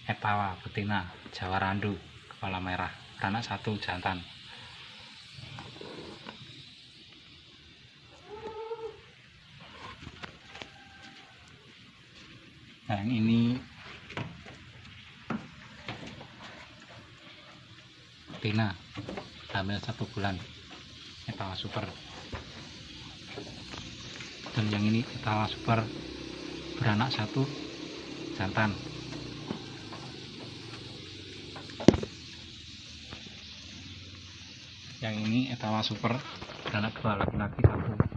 Etawa betina Jawa Randu kepala merah, beranak 1 jantan. Nah, yang ini betina hamil 1 bulan, Etawa super. Dan yang ini Etawa super beranak 1 jantan. Yang ini Etawa super beranak 2 laki-laki 1.